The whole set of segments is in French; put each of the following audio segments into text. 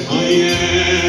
I am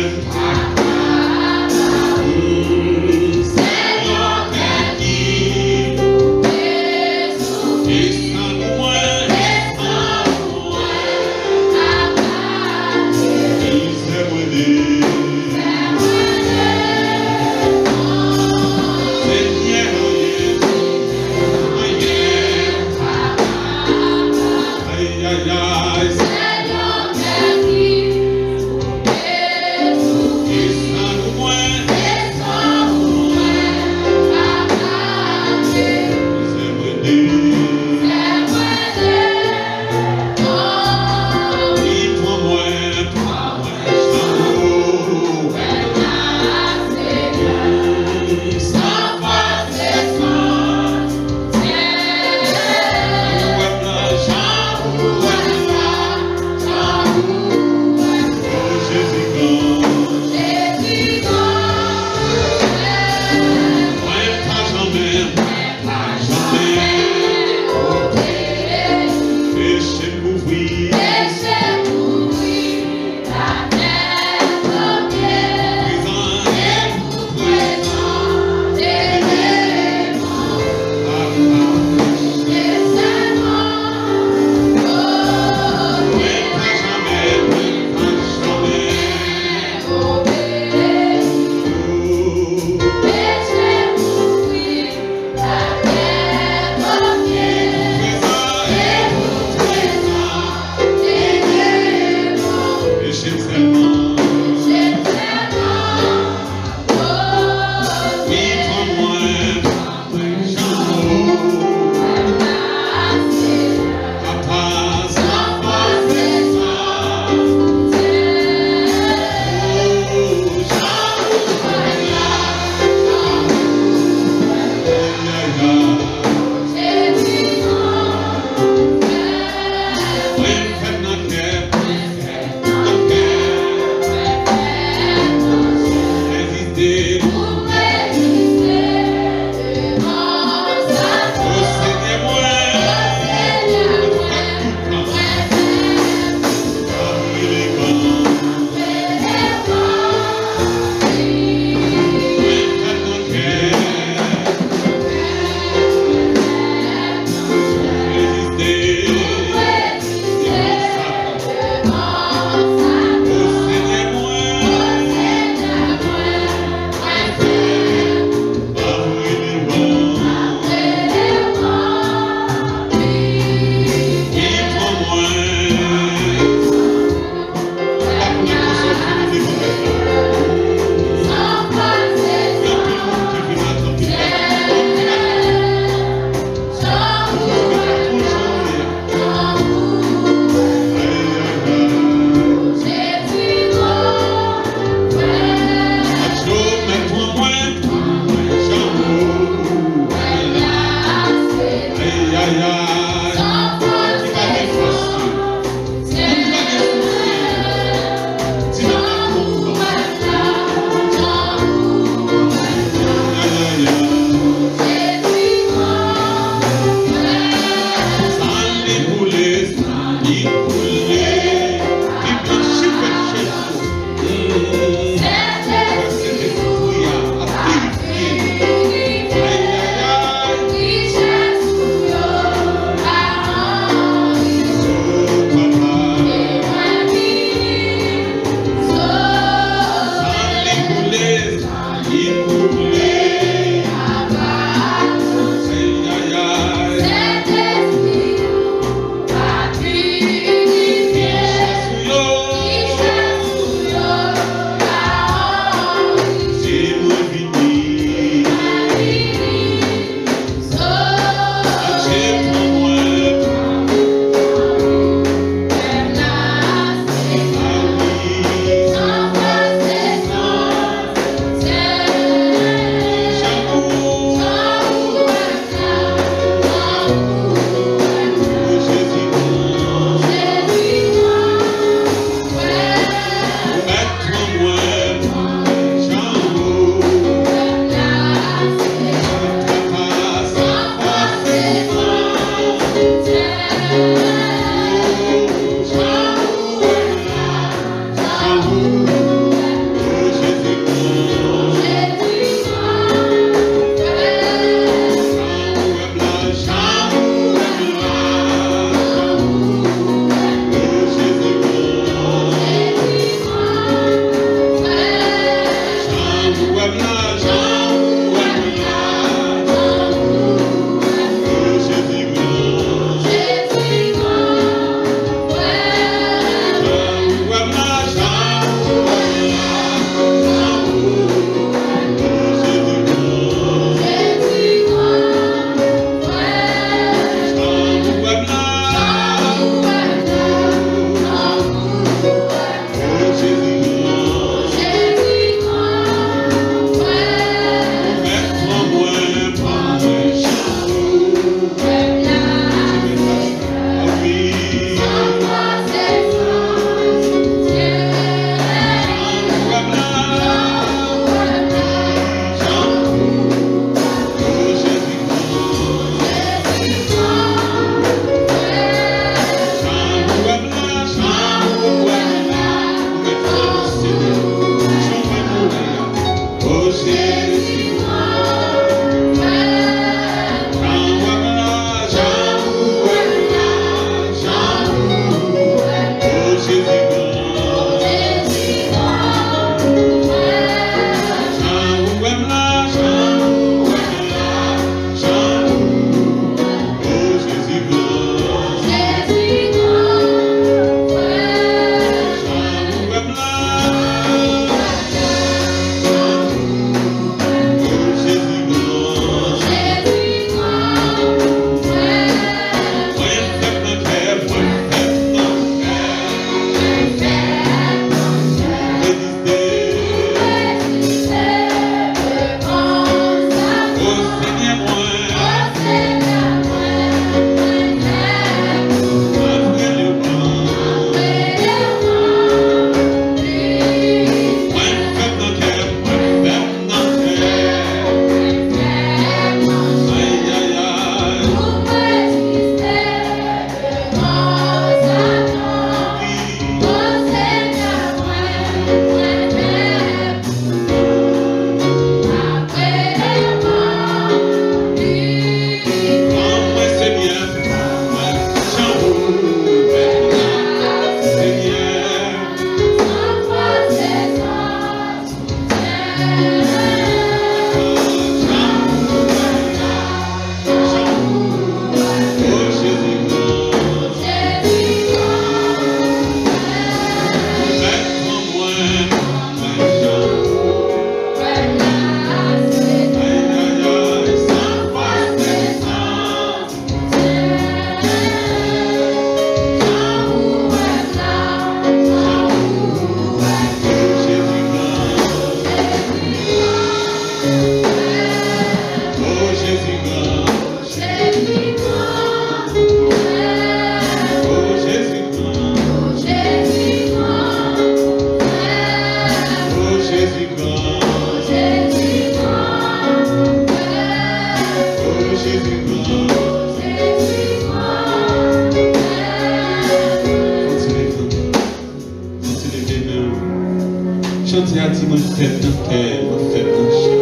Chanter a dit, moi je fais dans le cœur, moi je fais dans le chair.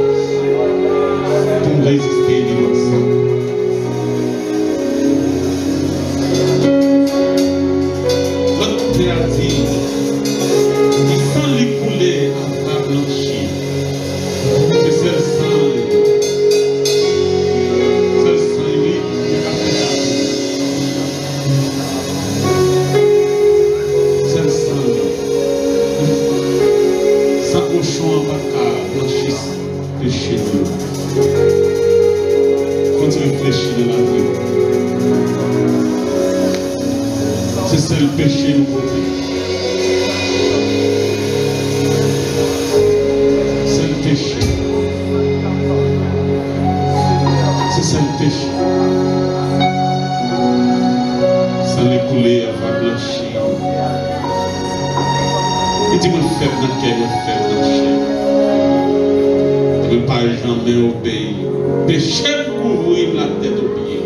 Pour me résister, il est ensemble. L'autre côté a dit, il sent lui couler à pas blanchir. Que c'est le sang, c'est le sang, lui, qui a fait la vie. C'est le sang, sans cochon en bas blanchir péché de l'eau. Quand tu réfléchis de la vie, c'est le péché nous côté. C'est le péché. C'est le péché. Ça l'écouler avant blanchir. Et tu me fais dans le cœur, me fais dans le chair. Tu ne peux pas jamais obéir. Péché pour couvrir la tête au pied.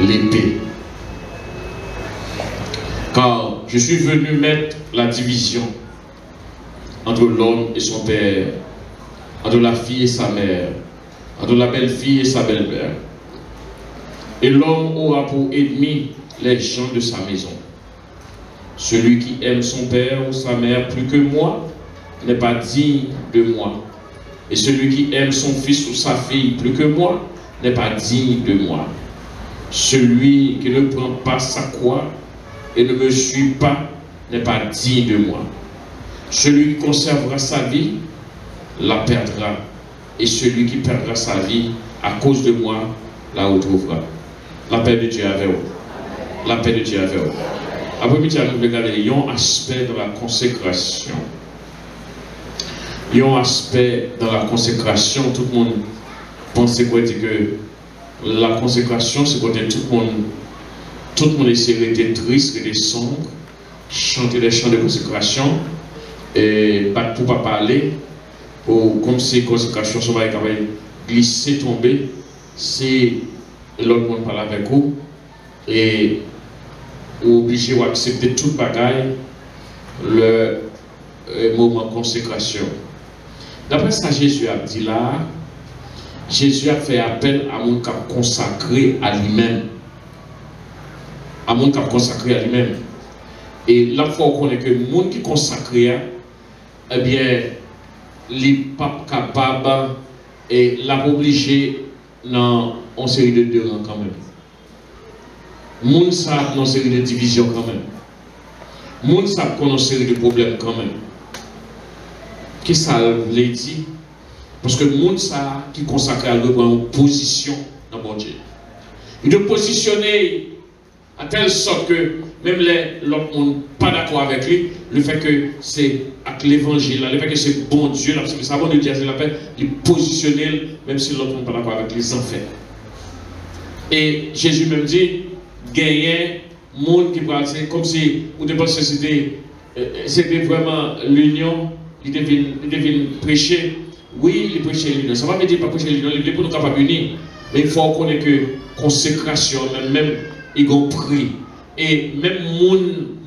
l'épée. Car je suis venu mettre la division entre l'homme et son père, entre la fille et sa mère, entre la belle-fille et sa belle-mère. Et l'homme aura pour ennemi les gens de sa maison. Celui qui aime son père ou sa mère plus que moi n'est pas digne de moi. Et celui qui aime son fils ou sa fille plus que moi n'est pas digne de moi. Celui qui ne prend pas sa croix et ne me suit pas n'est pas digne de moi. Celui qui conservera sa vie la perdra. Et celui qui perdra sa vie à cause de moi la retrouvera. La paix de Dieu avec vous. La paix de Dieu avec vous. Après, nous allons regarder un aspect de la consécration. Il y a un aspect dans la consécration, tout le monde pense que la consécration, c'est quand tout le monde essaie d'être triste, d'être sombre, chanter des chants de consécration, et pas pour pas parler, comme si la consécration ça va glisser, tomber, si l'autre monde parle avec vous, et obligé d'accepter toute bagaille, le moment de consécration. D'après ça, Jésus a dit là, Jésus a fait appel à mon cap consacré à lui-même. À mon cap consacré à lui-même. Et là, il faut connaître que le monde qui est consacré, eh bien, il n'est pas capable et l'a obligé dans une série de deux rangs quand même. Moun sa dans une série de divisions quand même. Moun sa dans une série de problèmes quand même. Qui ça veut dire? Parce que moun sa qui consacre à une position dans mon Dieu. Il doit positionner à telle sorte que même l'autre monde pas d'accord avec lui, le fait que c'est avec l'évangile, le fait que c'est bon Dieu, parce que ça va nous dire c'est la paix, il positionner même si l'autre monde pas d'accord avec les enfers. Et Jésus même dit gagner monde qui parle, c'est comme si vous pensez que c'était vraiment l'union, il devait prêcher. Oui, il prêchait l'union. Ça ne va pas dire pas prêcher l'union, il est pour nous capables d'unir. Mais il faut reconnaître que consécration, même il y a un prix. Et même les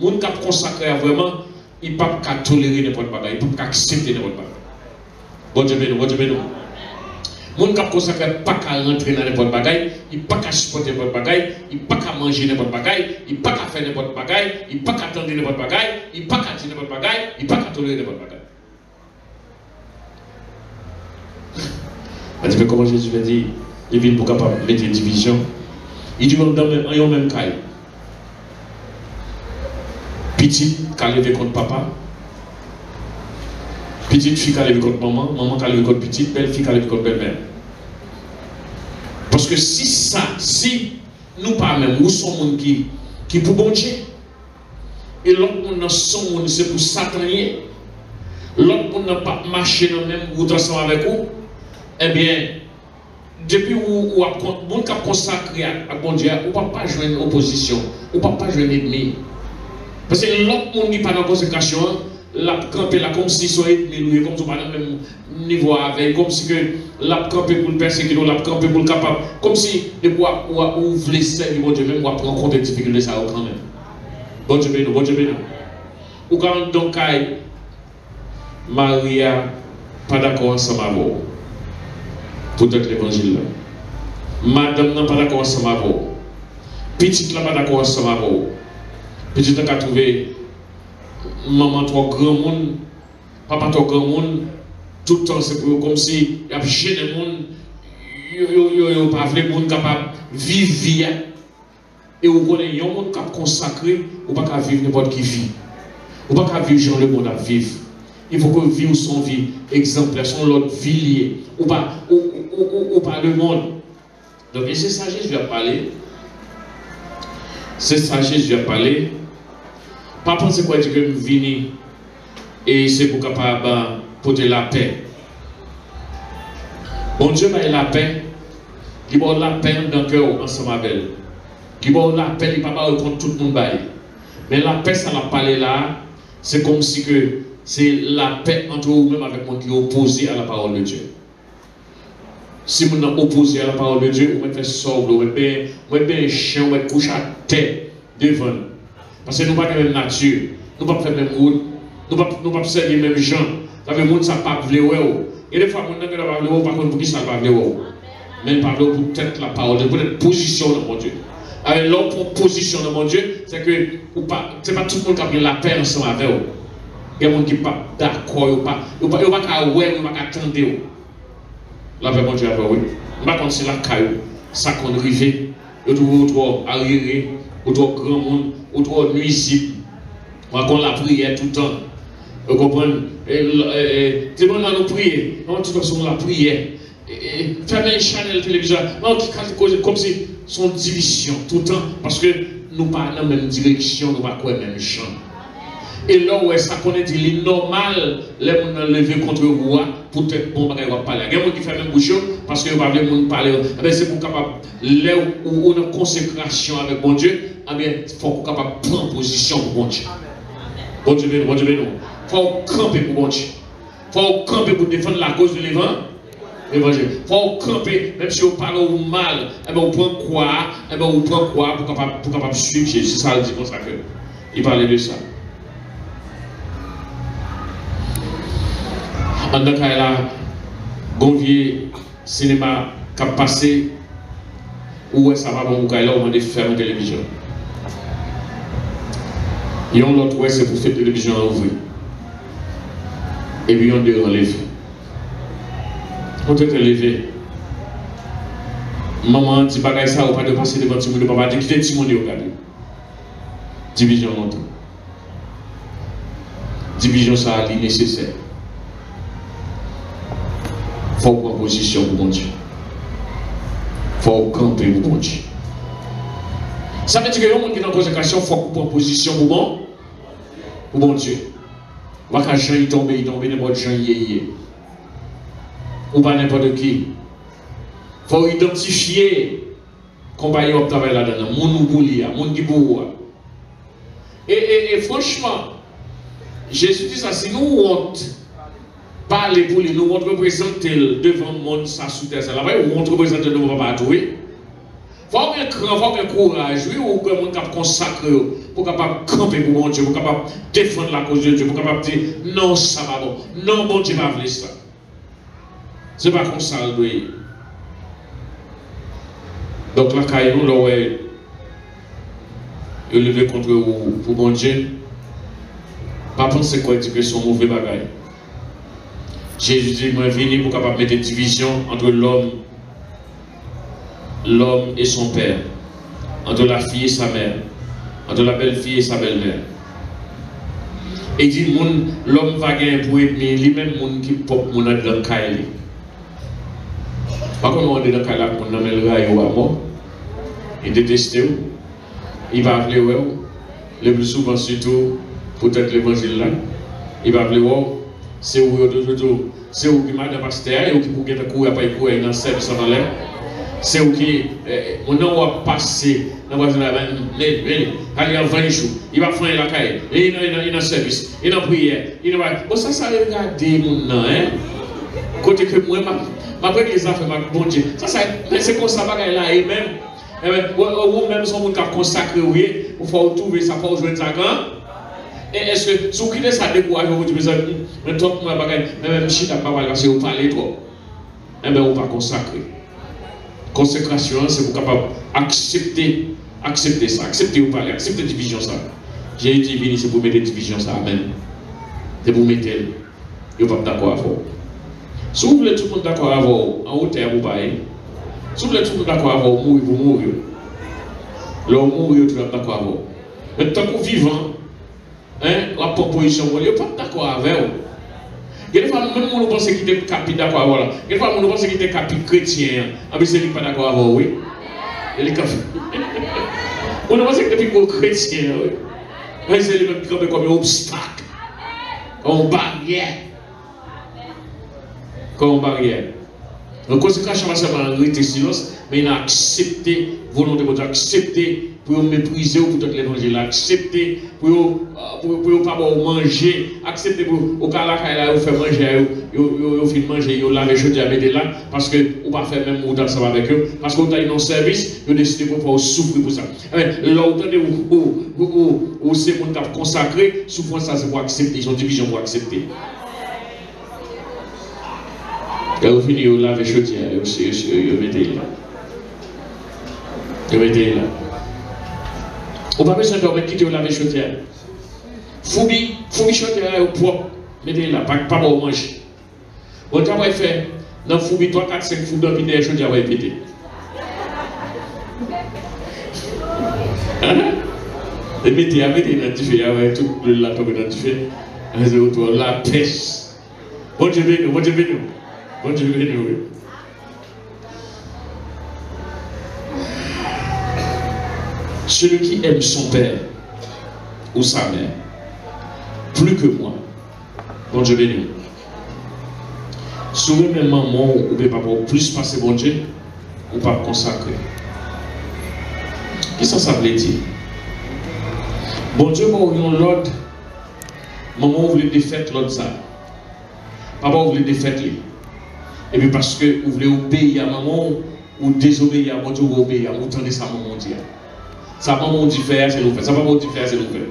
gens qui consacré vraiment, ils ne peuvent pas tolérer n'importe quoi, ils ne peuvent pas accepter n'importe quoi. Bon Dieu béni, bon Dieu béni. Les gens qui consacré ne peuvent pas rentrer dans n'importe quoi, ils ne peuvent pas supporter n'importe quoi, ils ne peuvent pas manger n'importe quoi, ils ne peuvent pas faire n'importe quoi, ils ne peuvent pas attendre n'importe quoi, ils ne peuvent pas dire n'importe quoi, ils ne peuvent pas tolérer n'importe quoi. On dit, mais comment Jésus veut dire, il vient pour capable mettre une division. Il dit, dans un même cas. Petite qui a levé contre papa. Petite fille qui a levé contre maman. Maman qui a levé contre petite. Belle fille qui a levé contre belle-mère. Parce que si nous pas même, nous sommes gens qui pour bon Dieu. Et l'autre monde c'est pour Satan. L'autre monde n'a pas marché dans le même route ensemble avec vous. Eh bien, depuis où on a consacré à bon Dieu, on ne peut pas jouer une opposition, on ne peut pas jouer un ennemi. Parce que l'autre monde qui n'est pas dans la consécration, l'a campé là comme si soit ennemi, comme si on pas dans le même niveau avec, comme si l'a campé pour le persécuter, l'a campé pour le capable, comme si on voulait servir bon Dieu, même on prend compte des difficultés ça quand même. Bon Dieu béni, bon Dieu béni. Ou quand donc Maria pas d'accord ensemble avec vous. Pour être l'évangile là. Madame n'a pas d'accord ensemble avec vous. Petite n'a pas d'accord ensemble avec vous. Petite n'a trouvé maman trop grand monde, papa trop grand monde, tout le temps c'est comme si il y a gêné monde, il n'y a pas de monde capable de vivre vie. Et vous connaissez un monde qui est consacré, ou pas vivre n'importe qui vit. Ou pas vivre genre le monde à vivre. Il faut que vous viviez son vie exemplaire, son l'autre vie liée, ou pas le monde. Donc, et c'est ça que je vais parler. C'est ça que je vais parler. Pas penser quoi dire que je viens et c'est pour capable porter la paix. Bon Dieu m'a la paix. Il m'a la paix dans le cœur ensemble avec elle. Il m'a la paix, il ne peut pas contre tout le monde. Mais la paix, ça m'a parlé là, c'est comme si que c'est la paix entre vous-même avec moi qui est opposée à la parole de Dieu. Si vous êtes opposé à la parole de Dieu, vous mettez sobre, vous mettez un chien, vous mettez couche à terre devant. Parce que nous ne sommes pas de la même nature, nous ne sommes pas de la même route, nous ne sommes pas de les mêmes gens. Ça veut dire que nous ne sommes pas de la même. Et des fois, nous ne sommes pas de la même, par contre, pour qui ça ne pas de la même. Mais nous parlons pour peut-être la parole, pour être position dans mon Dieu. Avec l'autre position dans mon Dieu, c'est que ce n'est pas tout le monde qui a la paix ensemble avec vous. Il y a des gens qui ne sont pas d'accord, ils ne sont pas attendre. La paix, mon Dieu, avec oui. Je ne sais pas si la caille, ça qu'on arrive, ou trop arriéré, ou trop grand monde, ou trop nuisible. On va la prière tout le temps. Vous comprenez? C'est bon, là, nous prions. De toute façon, la prière. Fermez une chaîne télévision. Comme si son division tout le temps. Parce que nous ne parlons pas dans la même direction, nous ne parlons pas dans le même champ. Et là où ça connaît dit, il est normal, les gens lever contre le roi, pour être bon, ils vont parler. Il y a des gens qui font même bouche parce qu'ils ne veulent pas parler. C'est pour capable, là où on a une consécration avec bon Dieu, il faut qu'on capable de prendre position pour bon Dieu. Bon Dieu, bon Dieu, il faut camper pour bon Dieu. Il faut camper pour défendre la cause de l'évangile. Il faut camper, même si on parle mal, on prend quoi, on prend quoi pour capable suivre Jésus. C'est ça le dit comme ça que il parlait de ça. En tant qu'il y a un vieux cinéma qui a passé, où ça va bon, là, on va faire une télévision. Et on l'autre, c'est pour faire une télévision en ouvrir. Et puis on doit enlever. On doit enlever. Maman dit pas ça, ou pas de passer devant tout le monde, papa dit quittez tout le monde et regardez. Division longtemps. Division ça est nécessaire. Il faut prendre position pour mon Dieu. Il faut camper pour mon Dieu. Ça veut dire que les gens qui sont dans la consécration, il faut prendre position pour mon Dieu. Pas qu'un gens tombe, n'importe gens ou pas n'importe qui. Il faut identifier combat qui travaille là-dedans, mon ou mon qui pour. Et franchement, Jésus dit ça, si nous honte, parler pour lui, nous représenter devant le monde, ça sous terre, là-bas, ou on représente devant papa tout. Il faut un cran, il faut un courage, oui, ou que le monde capable consacrer, pour capable camper pour mon Dieu, pour capable défendre la cause de Dieu, pour capable dire non, ça va bon, non, bon Dieu va vouloir ça. C'est pas comme ça, oui. Donc là, quand nous, là, il levé contre vous, pour mon Dieu, pas penser quoi dire que c'est un mauvais bagage. Jésus dit, moi, je viens pour capable mettre des divisions entre l'homme et son père, entre la fille et sa mère, entre la belle-fille et sa belle-mère. Et il dit, l'homme va gagner pour aimer lui-même, mon qui pop mon dans le caille. Par contre, on est dans le caille là, on nomme le rail à mort. Il déteste, il va appeler, le plus souvent, surtout, peut-être l'évangile là, il va appeler, c'est où c'est où qui m'a dit pasteur, et où qui peut courir après courir dans le service en l'air. C'est où qui, on va passer dans le voisin là, il va 20 jours, il va faire la caille, il est dans le service, il est dans la prière, il va. Bon, ça regarder mon nom, hein. Côté que moi, ma les affaires, bon Dieu, c'est comme ça, là, et même, ou même son monde qui a consacré, oui, il faut trouver ça, il faut jouer ça quand. Et est-ce que si vous quittez ça découragé, vous dites, mais tant que moi, même si tu n'as pas parlé, parce que vous parlez trop, eh bien, vous ne pas consacrer. Consécration, c'est pour capable accepter ça, accepter ou parler, accepter la division ça. J'ai été venu, c'est pour mettre la division ça, même. C'est pour mettre elle. Vous ne pas d'accord avec vous. Si vous voulez tout le monde d'accord avec vous, en hauteur, vous parlez. Si vous voulez tout le monde d'accord avec vous, vous mourrez. Là, vous mourrez, tout le monde d'accord avec vous. Mais tant que vous vivez, la proposition, vous n'êtes pas d'accord avec vous. Il y a des fois, même si vous pensez qu'il était capi d'accord avec vous. Il y a des fois, vous pensez qu'il était capi chrétien. Mais c'est pas d'accord avec vous, oui. Il est capi. Vous pensez qu'il était chrétien, oui. Mais c'est lui-même qui est comme un obstacle. Comme une barrière. Comme une barrière. Donc, quand c'est caché, c'est pas un rite silence. mais il a accepté, volonté de Dieu, accepté pour mépriser pour tout l'évangile, accepté pour pas manger, accepté pour au cas là faire manger, il manger, il laver chaud à mettre là parce que ou pas faire même autant ça avec eux parce qu'on a un service, ils décidé pour pas souffrir pour ça. Là où c'est mon cap consacré, souffrance ça c'est pour accepter, ils ont division pour accepter. Quand vous finissez, vous lavez chaudière, vous mettez là. Vous mettez là. On va pas besoin de quitter vous laver chaudière. Foubi chaudière au propre. Mettez là, pas pour manger. Bon, tu vas faire, dans Foubi 3, 4, 5 fous dans la chaudière, vous va péter. Et mettez dans le feu, tout le lac dans le feu. La pêche. Bon Dieu béni, bon Dieu béni. Bon Dieu béni, oui. Celui qui aime son père ou sa mère plus que moi, bon Dieu béni. Souvent même maman ou papa plus passer bon Dieu ou pas consacrer. Qu'est-ce que ça veut dire? Bon Dieu m'a eu l'ordre, maman voulait défaire l'autre ça. Papa voulait défaire lui. Et puis parce que vous voulez obéir à maman ou désobéir à mon Dieu ou obéir, vous entendez ça maman dit. Ça maman dit faire, c'est l'ouvert. Ça maman dit faire, c'est l'ouvert.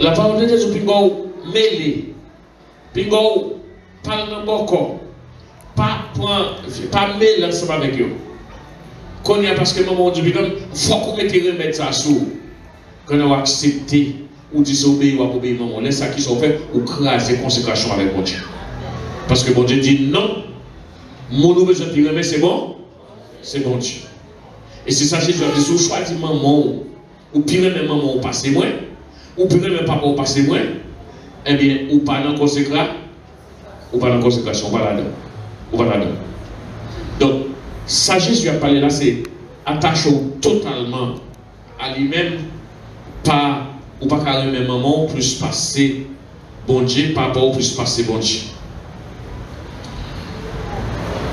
La parole de Dieu, c'est pingo mêlé. Pingo parle dans mon corps. Pas mêler ensemble avec eux. Quand il y a parce que maman dit, il faut qu'on mette remettre ça sous. Quand on accepte ou désobéir ou obéir maman, laisse ça qui sont faits ou craser consécration avec mon Dieu. Parce que bon Dieu dit non, mon nous besoin de remettre, c'est bon Dieu. Et c'est ça Jésus a dit, si vous choisissez maman, ou pire même maman, ou passez moins, ou pire même papa, ou passez moins, eh bien, ou pas dans consécration, ou pas dans consécration, ou pas là-dedans. Donc, ça Jésus a parlé là, c'est attaché totalement à lui-même, pas, ou pas carrément maman, plus passer bon Dieu, papa, ou plus passer bon Dieu.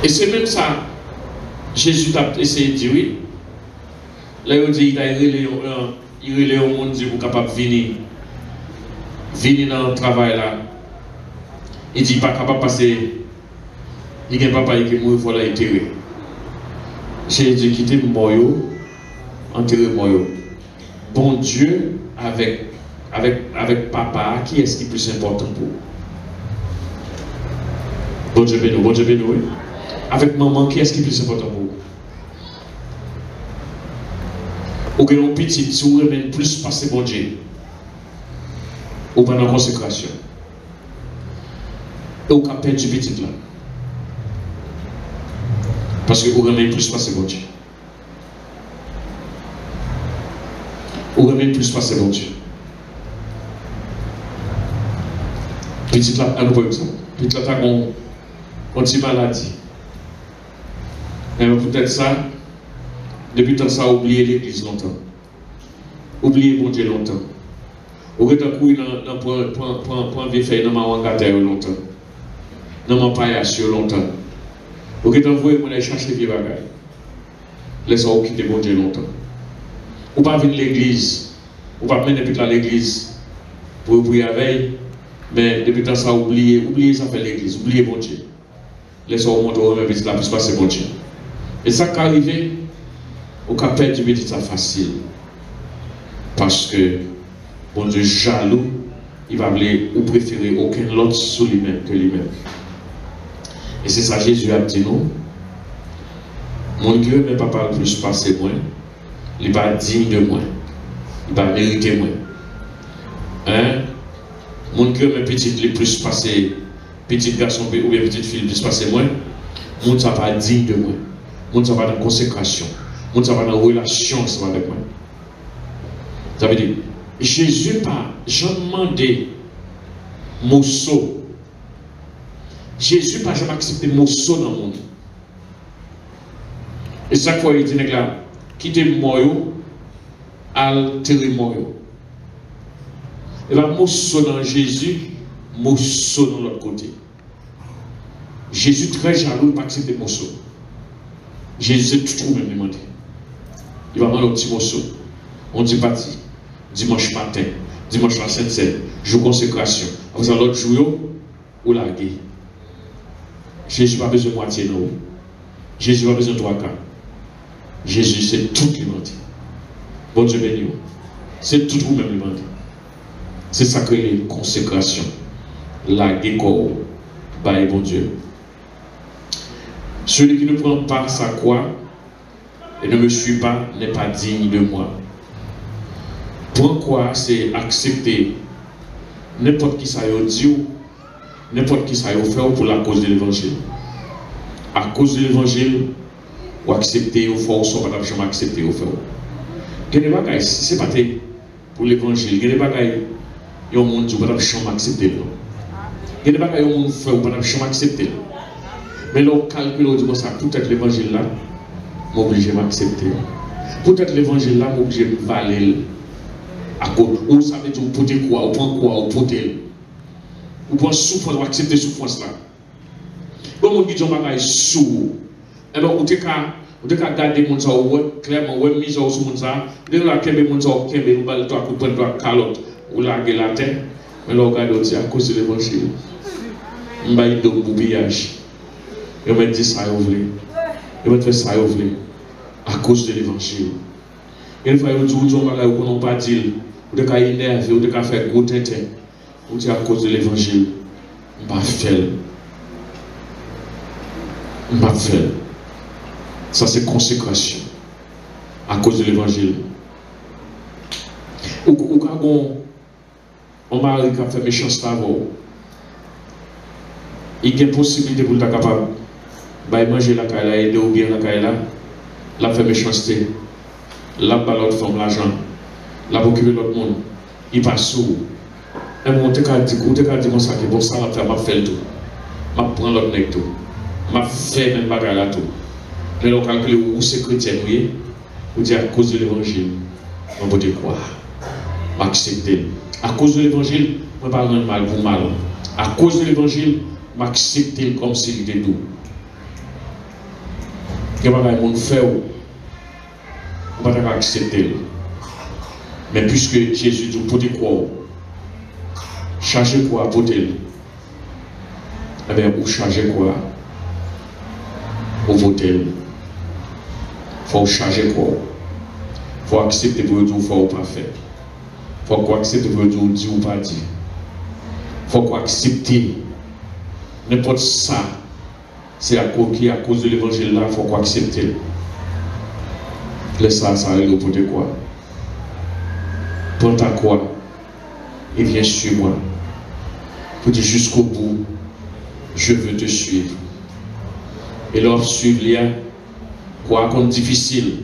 Et c'est même ça, Jésus a essayé de dire oui. Là, il dit, il a relé au monde pour capable de venir dans le travail là. Il dit, il n'est pas capable de passer, il n'y a pas papa qui est mort, il faut l'enterrer. J'ai dit, quitter le moyo, enterrer le moyo. Bon Dieu, avec papa, qui est-ce qui est plus important pour vous? Bon Dieu béni, oui. Avec maman, qui est-ce qui est plus important pour vous? Ou que l'on petit, si vous remettez plus passer bon Dieu, ou pendant la consécration, et vous avez perdu petit là. Parce que vous remettez plus passer bon Dieu. Vous remettez plus passer bon Dieu. Petit là, à nous par exemple, petit là, tu as une petite maladie. Et peut-être ça, depuis tant ça, oublier l'église longtemps. Oublier bon Dieu longtemps. Ou que tu as couru dans point de faire dans ma wangater longtemps. Dans ma paillasse longtemps. Ou que tu as envoyé mon chercher des bagages. Laisse-moi quitter bon Dieu longtemps. Ou pas venir l'église. Ou pas mener depuis l'église pour prier avec. Mais depuis tant ça, oublier ça fait l'église. Oublier bon Dieu. Laisse-moi monter au même petit là, puis se passer bon Dieu. Et ça qui arrive, au cas du petit ça facile. Parce que bon Dieu jaloux, il va ou préférer aucun autre sous lui-même que lui-même. Et c'est ça Jésus a dit non. Mon Dieu ne va pas plus passer moins. Il va digne de moi. Il va mériter moins. Hein? Mon Dieu mais petit les plus passer, petit garçon ou bien petite fille plus passer moins. Mon ça va digne de moi. Mon ça va dans la consécration. Mon ça va dans la relation avec moi. Ça veut dire, Jésus pas jamais demandé morceau. Jésus pas jamais accepté morceau dans le monde. Et chaque fois il dit, là, quittez le moyo, altérer le moyo. Et là, morceau dans Jésus, morceau dans l'autre côté. Jésus très jaloux, pas accepter morceau. Jésus c'est tout même demandé. Il va prendre un petit morceau. On dit parti. Dimanche matin, dimanche la Sainte-Seine, jour consécration. Après ça, l'autre jour, ou la guerre. Jésus n'a pas besoin de moitié, non. Jésus n'a pas besoin de trois quarts. Jésus, c'est tout demandé. Bon Dieu béni. C'est tout vous même demandé. C'est ça que les consécration. La guerre, bah, bon Dieu. Celui qui ne prend pas sa croix et ne me suit pas n'est pas digne de moi. Pourquoi c'est accepter n'importe qui ça y dit ou n'importe qui ça y fait pour la cause de l'évangile. À cause de l'évangile, ou accepter ou faire ou soit pas jamais accepter ou faire. Quel est le bagage si c'est pas pour l'évangile, quel est le bagage il y a un monde qui pas jamais accepter. Quel est le bagage il y a un monde fait ou pas jamais accepter. Mais là on calcule on dit comme ça peut-être l'évangile là m'oblige à m'accepter. Peut-être l'évangile là m'oblige à valer. À cause, ou ça veut dire, vous pouvez quoi, ou prendre quoi, ou pouvez. Ou prendre souffrance, ou accepter souffrance là. Comme on dit, on va sous. Et bien, vous devez garder mon ça, clairement, ou mise sur mon ça, vous devez garder mon ça, vous devez garder toi, vous devez garder calotte, ou larguer la terre. Mais là, regardez aussi, à cause de l'évangile. Je vais vous donner un boubillage. Je vais dire ça, vous voulez. Je vais faire ça, vous voulez. À cause de l'évangile. Il faut que vous ne pas dire. Ou de cas énervé, ou de cas faire gros tête, ou dire à cause de l'évangile, on va faire. On va faire. Ça c'est consécration. À cause de l'évangile. Ou quand on mari qui a fait méchanceté avant, il y a une possibilité pour être capable de manger la caille là, aider ou bien la caille là, la fait méchanceté, la balade forme l'argent. La beaucoup de l'autre monde, il passe sous. Et on te dit comme ça, que bon, ça va faire, je fais tout. Je prends l'autre nec tout. Je fais même bagarre là tout. Mais on calcule où c'est chrétien, vous dites à cause de l'évangile, on peut te croire. M'accepter. À cause de l'évangile, je ne vais pas rendre mal pour mal. À cause de l'évangile, m'accepter comme s'il était doux. Il n'y a pas de faire, on ne va pas accepter. Mais puisque Jésus dit, pour te croire, chargez quoi pour te. Eh bien, vous chargez quoi pour voter. Il faut charger quoi. Il faut accepter pour dire, il faut pas faire. Il faut accepter pour dire ou pas dire. Il faut accepter n'importe ça. C'est à cause de l'évangile là, il faut accepter. Laisse ça arrive pour te quoi. Prends ta croix et viens sur moi. Pour dire jusqu'au bout, je veux te suivre. Et lors suivre, il y a quoi comme difficile,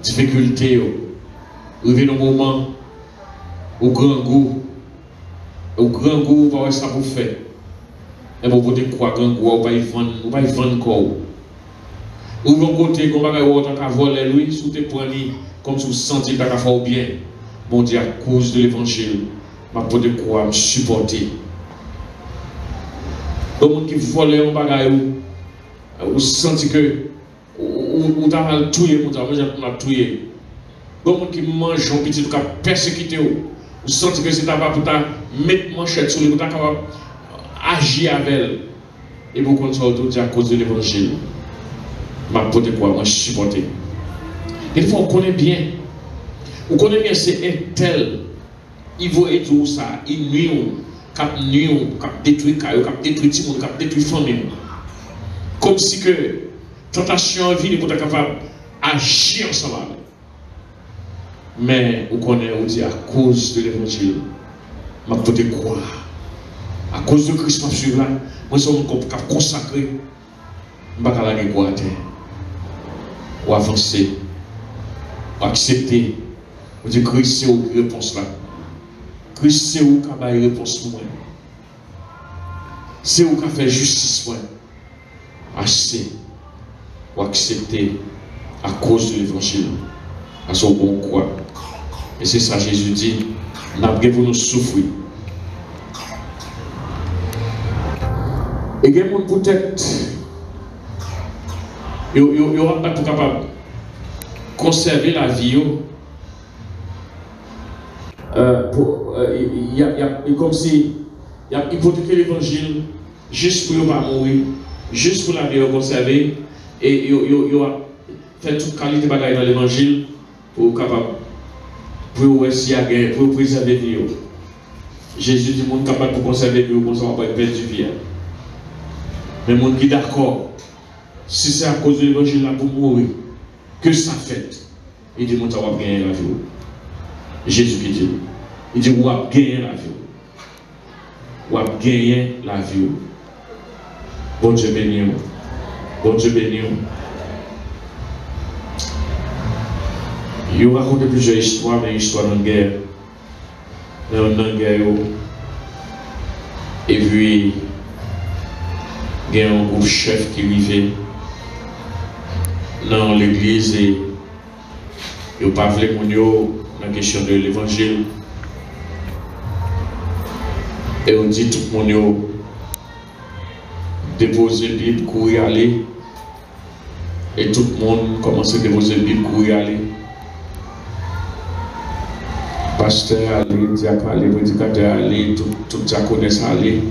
difficulté, arriver dans le moment, au grand goût, ça pour faire. Et vous dire quoi, grand goût, on va y vendre encore. Ou d'un côté, comme on va voler lui, sous tes poignets, comme si vous sentez que vous faites bien. Bon Dieu, à cause de l'évangile, je peux te croire, me supporter. Le monde qui vole un bagage, vous sentez que vous avez tué, vous avez tué. Le monde qui mange un petit peu persécuté, vous sentez que c'est pas pour mettre manchette sur lui, vous avez agir avec elle. Et vous continuez à cause de l'évangile. Je peux te croire, me supporter. Il faut qu'on connaisse bien. Vous connaissez bien, c'est un tel. Il va être où ça, il nuit, cap détruit caillou, cap détruit tout le monde, cap détruit famille. Comme si que tentation vient pour être capable d'agir ensemble. Mais vous connaissez, vous dit à cause de l'évangile, je peux te croire. À cause de Christ, je suis là. Moi, je suis consacré. Je ne vais pas la quoi à terre. Ou avancer. Ou accepter. Vous dites, Christ, c'est où la réponse là. Christ, c'est où la réponse pour moi. C'est où qui fait justice pour moi. Acheter. Ou accepter à cause de l'évangile. À son bon quoi. Et c'est ça, Jésus dit, n'a pas pour nous souffrir. Et il y a peut-être Ils n'ont pas capable de conserver la vie. Comme si il hypothéqué l'évangile juste pour ne pas mourir, juste pour la vie conserver, et il a fait toute qualité de bagaille dans l'évangile pour capable pour préserver la vie. Jésus dit monde capable pour conserver la vie, comme ça on va pas perdre du vie. Mais monde qui est d'accord, si c'est à cause de l'évangile là pour mourir, que ça fait, il dit monde ça va gagner la vie. Jésus qui dit, il dit on va gagner la vie. On va gagner la vie. Bon Dieu béni. Bon Dieu béni. Il raconte plusieurs histoires, mais histoires dans la guerre. Dans la guerre. Et puis, il y a un groupe chef qui vivait dans l'église et il n'a pas voulu dans la question de l'évangile. Et on dit tout le monde déposer le Bible, courir aller. Et tout le monde commence à déposer le Bible, courir aller. Pasteur aller, diacre aller, prédicateur aller, tout ça connaissent aller.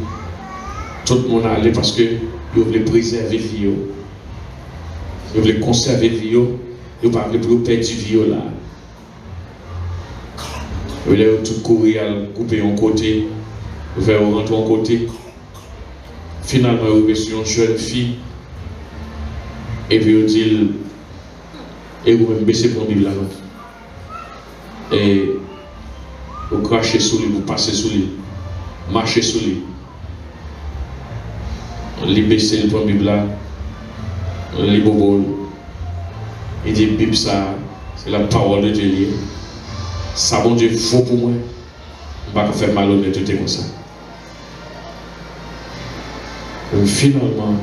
Tout le monde aller parce que ils veulent préserver la vie. Ils veulent conserver la vie. Ils ne veulent pas perdre du vie là. Ils veulent tout courir, couper un côté, vers rentrer un côté. Finalement, ils ont reçu une jeune fille. Et puis ils dit, et vous même baissez pour Bible là. Et vous crachez sous lui, vous passez sous lui, marchez sous lui. Les baissez pour Bible là, les bobol. Il dit, Bible ça, c'est la parole de Dieu. Ça, bon Dieu, faut pour moi. Je ne vais pas faire malhonnêteté comme ça. Et finalement,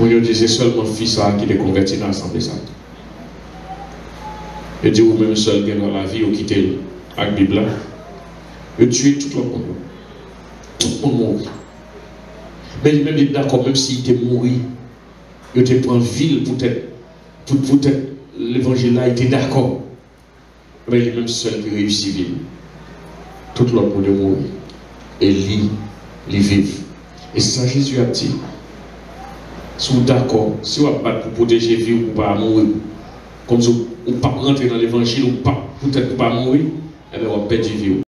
on dit c'est seulement le fils qui est converti dans l'assemblée. Il dit vous même seul dans la vie, vous quittez la Bible. Vous tuez tout le monde. Tout le monde mourit. Mais il même dit d'accord, même s'il était mort, il était pris en ville peut-être l'évangile là était d'accord. Mais il est même seul qui réussit à vivre. Tout le monde mourit. Et lui, il vit. Et ça, Jésus a dit, si vous êtes d'accord, si vous êtes pour protéger la vie ou pas mourir, comme si vous ne pas rentrer dans l'évangile ou pas, peut-être pas mourir, eh bien, vous perdez la vie.